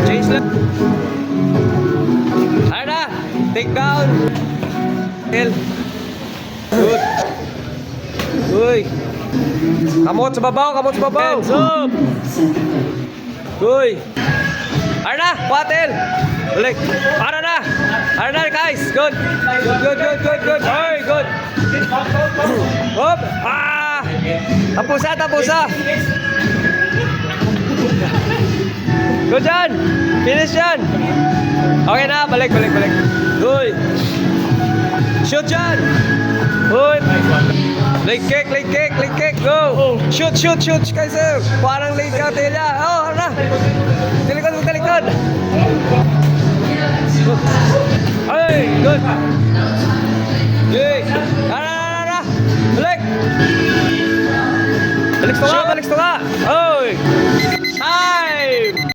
Change lang. Ano na? Take down. Good. Uy. Kamot sa babaw, kamot sa babaw. Hands up. Uy. Ano na? Patel. Balik. Para na. Ano na guys? Good. Good. Oy, good. Hop. Ah. Tapusa. Good dyan. Finish yan. Okay na. Balik. Uy. Shoot dyan. Uy. Leg kick. Go. Shoot. Kaiser. Parang late ka, Telia. Oh, ano na. Talikod. Ay, good. Yay. Balik. Balik ka.